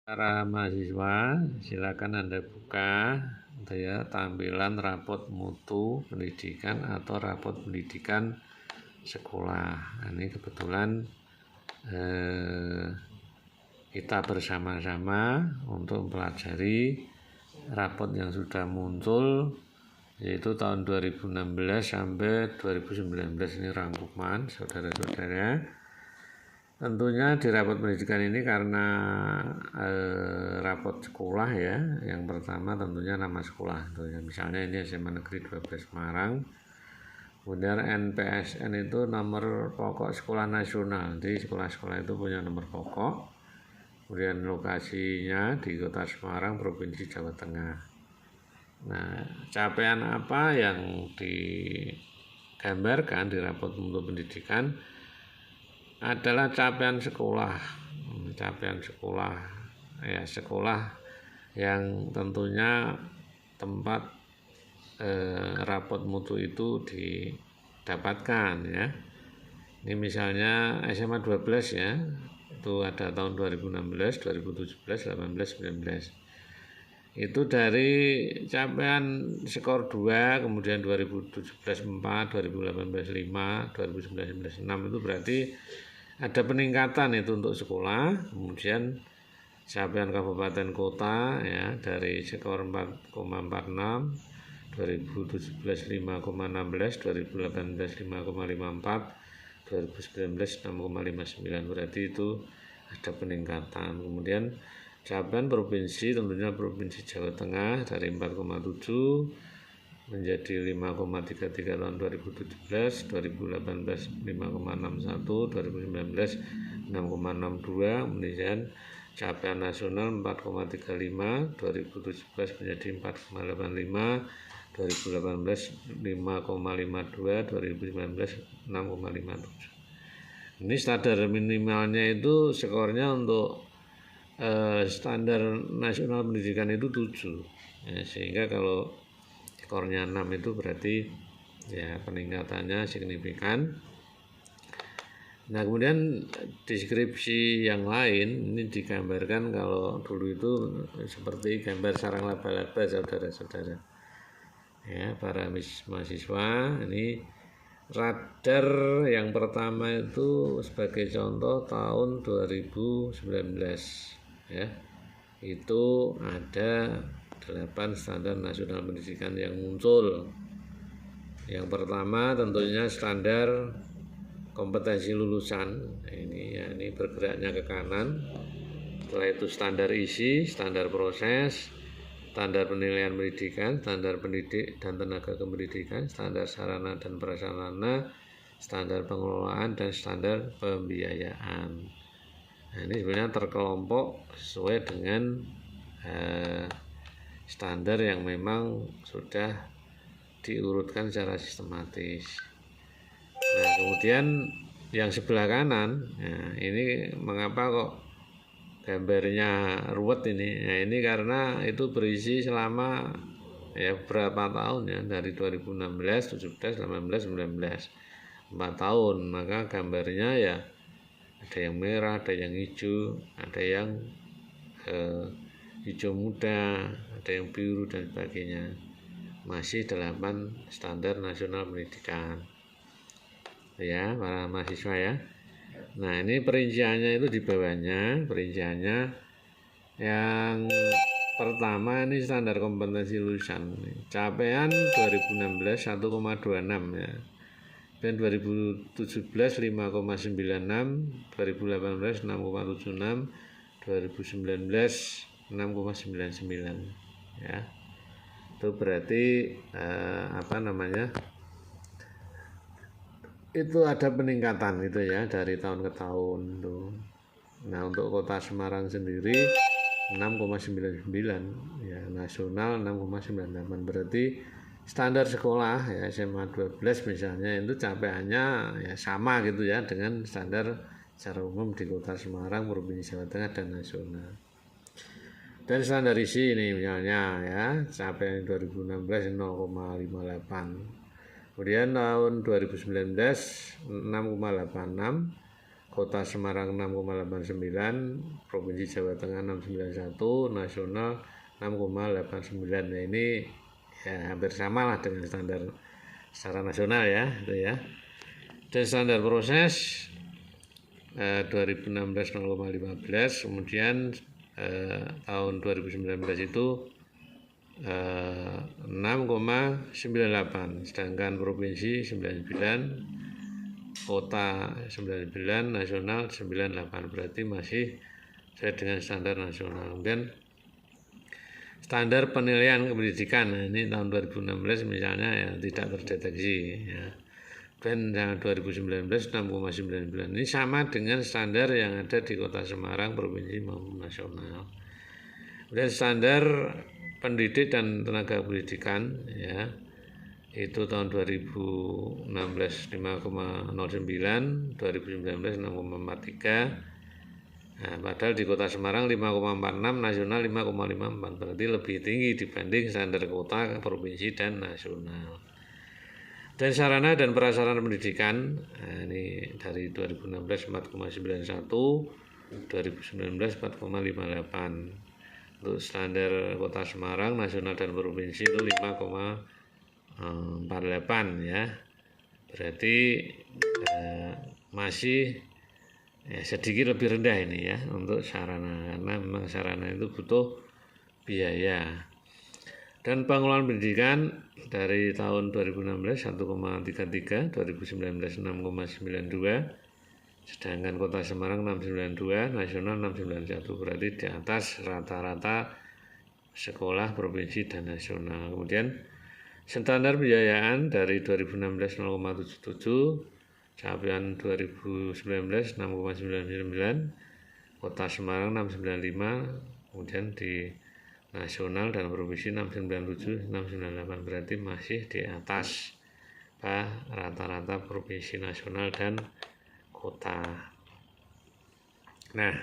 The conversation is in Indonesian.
Para mahasiswa, silakan Anda buka tampilan rapot mutu pendidikan atau rapot pendidikan sekolah. Ini kebetulan kita bersama-sama untuk mempelajari rapot yang sudah muncul, yaitu tahun 2016 sampai 2019. Ini rangkuman saudara-saudara. Tentunya di rapot pendidikan ini karena rapot sekolah ya, yang pertama tentunya nama sekolah. Misalnya ini SMA Negeri 12 Semarang, kemudian NPSN itu nomor pokok sekolah nasional. Jadi sekolah-sekolah itu punya nomor pokok, kemudian lokasinya di Kota Semarang, Provinsi Jawa Tengah. Nah, capaian apa yang digambarkan di rapot mutu pendidikan adalah capaian sekolah ya, sekolah yang tentunya tempat rapot mutu itu didapatkan ya. Ini misalnya SMA 12 ya, itu ada tahun 2016, 2017, 18, 19. Itu dari capaian skor 2, kemudian 2017 4, 2018 5, 2019 6, itu berarti ada peningkatan itu untuk sekolah. Kemudian capaian kabupaten kota ya, dari skor 4,46, 2017 5,16, 2018 5,54, 2019 6,59, berarti itu ada peningkatan. Kemudian capaian provinsi, tentunya Provinsi Jawa Tengah dari 4,7 menjadi 5,33 tahun 2017, 2018 5,61, 2019 6,62, kemudian capaian nasional 4,35, 2017 menjadi 4,85, 2018 5,52, 2019 6,57. Ini standar minimalnya itu skornya untuk standar nasional pendidikan itu 7 ya, sehingga kalau skornya 6 itu berarti ya peningkatannya signifikan. Nah, kemudian deskripsi yang lain ini digambarkan, kalau dulu itu seperti gambar sarang laba-laba saudara-saudara ya, para mahasiswa. Ini radar yang pertama itu sebagai contoh tahun 2019 ya, itu ada 8 standar nasional pendidikan yang muncul. Yang pertama tentunya standar kompetensi lulusan. Ini bergeraknya ke kanan. Setelah itu standar isi, standar proses, standar penilaian pendidikan, standar pendidik dan tenaga kependidikan, standar sarana dan prasarana, standar pengelolaan, dan standar pembiayaan. Nah, ini sebenarnya terkelompok sesuai dengan standar yang memang sudah diurutkan secara sistematis. Nah, kemudian yang sebelah kanan, nah ini mengapa kok gambarnya ruwet ini? Nah, ini karena itu berisi selama ya berapa tahun ya, dari 2016, 17, 18, 19, 4 tahun. Maka gambarnya ya ada yang merah, ada yang hijau, ada yang hijau muda, ada yang biru dan sebagainya. Masih 8 standar nasional pendidikan ya, para mahasiswa ya. Nah, ini perinciannya itu di bawahnya. Perinciannya yang pertama ini standar kompetensi lulusan, capaian 2016 1,26 ya, dan 2017 5,96, 2018 6,76, 2019 6,99 ya. Itu berarti itu ada peningkatan itu ya, dari tahun ke tahun tuh. Nah, untuk Kota Semarang sendiri 6,99 ya, nasional 6,98, berarti standar sekolah ya SMA 12 misalnya itu capaiannya ya sama gitu ya dengan standar secara umum di Kota Semarang, Provinsi Jawa Tengah, dan nasional. Dan standar isi ini misalnya ya, capaian 2016 0,58, kemudian tahun 2019 6,86, Kota Semarang 6,89, Provinsi Jawa Tengah 691, nasional 6,89. Nah, ini ya hampir sama lah dengan standar secara nasional ya, itu ya. Dan standar proses 2016 0,15, kemudian tahun 2019 itu 6,98, sedangkan provinsi 99, kota 99, nasional 98, berarti masih sesuai dengan standar nasional. Kemudian standar penilaian pendidikan, nah ini tahun 2016 misalnya ya tidak terdeteksi ya. Dan 2019 6,99, ini sama dengan standar yang ada di Kota Semarang, provinsi maupun nasional. Kemudian standar pendidik dan tenaga pendidikan ya, itu tahun 2016 5,09, 2019 6,43. Nah, padahal di Kota Semarang 5,46, nasional 5,54, berarti lebih tinggi dibanding standar kota, provinsi, dan nasional. Dan sarana dan prasarana pendidikan, nah ini dari 2016 4,91, 2019 4,58. Untuk standar Kota Semarang, nasional dan provinsi itu 5,48 ya. Berarti masih ya, sedikit lebih rendah ini ya untuk sarana, karena memang sarana itu butuh biaya. Dan pengelolaan pendidikan dari tahun 2016 1,33, 2019 6,92, sedangkan Kota Semarang 692, nasional 691, berarti di atas rata-rata sekolah provinsi dan nasional. Kemudian standar pembiayaan dari 2016 0,77, capaian 2019 6,99, Kota Semarang 695, kemudian di nasional dan provinsi 697, 698, berarti masih di atas rata-rata provinsi, nasional, dan kota. Nah,